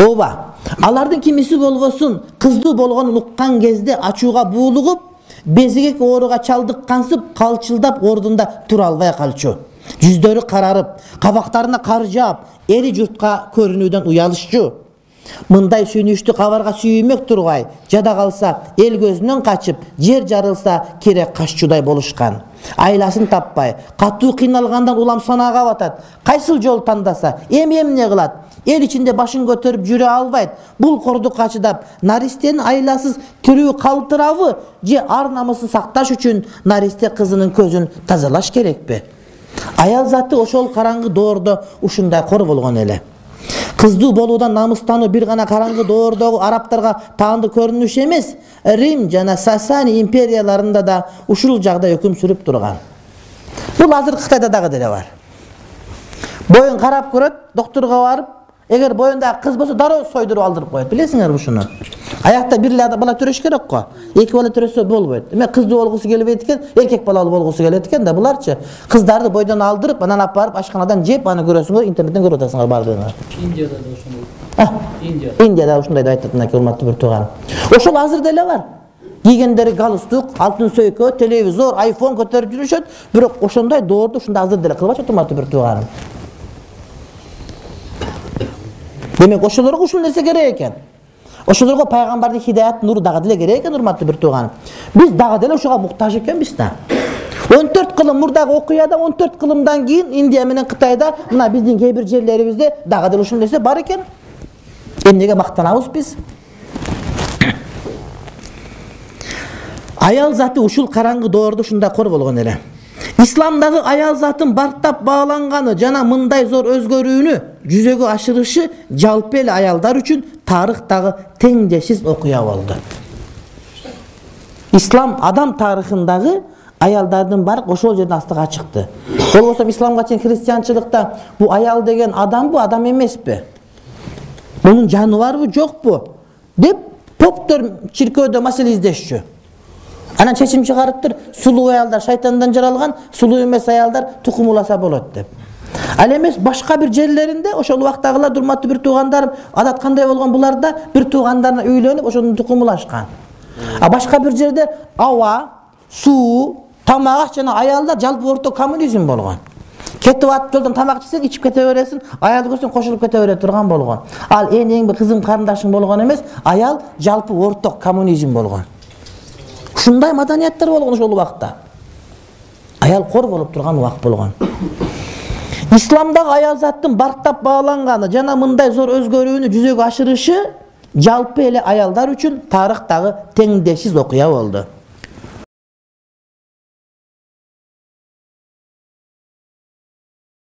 Ооба. Алардын кимиси болбосун кыздуу болгонун уккан кезде ачууга буулугуп, безгек ооруга чалдыккансып, калчылдап ордунда тура албай калчу. Жүздөрү карарып, кабактарына кар жаап, эри журтка көрүнүүдөн уялышчу. Мындай сүйүнүчтүү кабарга сүйүнмөк тургай, жада калса эл көзүнөн качып, жер жарылса керек кашчудай болушкан. Айласын таппай, катуу кыйналгандан улам санаага батат. Кайсыл жол тандаса, эмне кылат? Эл ичинде башын көтөрүп жүрө албайт. Бул кордукка чыдап, наристенин айласыз тирүү калтырабы же ар намысын сакташ үчүн наристе кызынын көзүн тазалаш керекпи? Аял заты ошол караңгы доордо ушундай кор болгон эле. Кыздуу болуудан намыстануу бир гана караңгы доордогу арабтарга таандуу көрүнүш эмес, Рим жана Сасани империяларында да ушул жагдай өкүм сүрүп турган. Бул азыркы Кытайда дагы деле бар. Боюн карап көрөт, доктурга барып, эгер боюндагы кыз болсо дароо сойдуруп алдырып коет. Билесиңерби ушуну? Аякта бир эле бала төрөш керек го. Эки бала төрөсө болбойт. Эме кыздуу болгусу келбейт экен, эркек балалуу болгусу келет экен да буларчы. Кыздарды бойдон алдырып, анан алып барып ашканадан жеп, аны көрөсүңөр, интернеттен көрүп атасыңар бардыгыңар. Индияда да ошондой. Индияда ушундай деп айтат, мынакей урматтуу бир тууган. Ошол азыр деле бар. Кийгендери галстук, алтын сөйкө, телевизор, айфон көтөрүп жүрүшөт, бирок ошондой доорду ушундай азыр деле кылып атат, урматтуу бир тууганым. Демек ошолорго ушул нерсе керек экен. Ошолорго пайгамбардын хидаяты нуру дагы деле керек экен, урматтуу бир тууганым. Биз дагы деле ошого муктаж экенбиз да. 14 кылым мурдагы окуяда 14 кылымдан кийин Индия менен Кытайда мына биздин кээ бир жерлерибизде дагы деле ушул нерсе бар экен. Эмнеге мактанабыз биз? Аял заты ушул караңгы доордо ушундай кор болгон эле. Исламдагы аял затын бартап бааланганы жана мындай зор өзгөрүүнү жүзөгө ашырышы жалпы эле аялдар үчүн тарыхтагы теңдешсиз окуя болду. Ислам адам тарыхындагы аялдардын бары ошол жерден астыга чыкты. Болбосо исламга чейин христианчылыкта бу аял деген адам эмеспи? Мунун жаны барбы, жокпу? Деп поптор чиркөөдө маселе издешчү. Анан чечим чыгарыптыр, сулуу аялдар шайтандан жаралган, сулуу эмес аялдар тукум уласа болот деп. Ал эмес башка бир жерлеринде ошол убактагылар урматтуу бир туугандарым, адат кандай болгон буларда бир туугандарына үйлөнүп ошонун тукум улашкан. А башка бир жерде аба, суу, тамак жана аялдар жалпы орток коммунизм болгон. Кетип атып жолдон тамак жесең, ичип кете бересиң, аял көрсөң кошулуп кете бере турган болгон. Ал эң бир кызым карындашың болгон эмес, аял жалпы орток коммунизм болгон. Ушундай маданияттар болгон ошол убакта. Аял кор болуп турган убак болгон. Исламдагы аял заттын бартап бааланганы жана мындай зор өзгөрүүнү жүзөгө ашырышы жалпы эле аялдар үчүн тарыхтагы теңдешсиз окуя болду.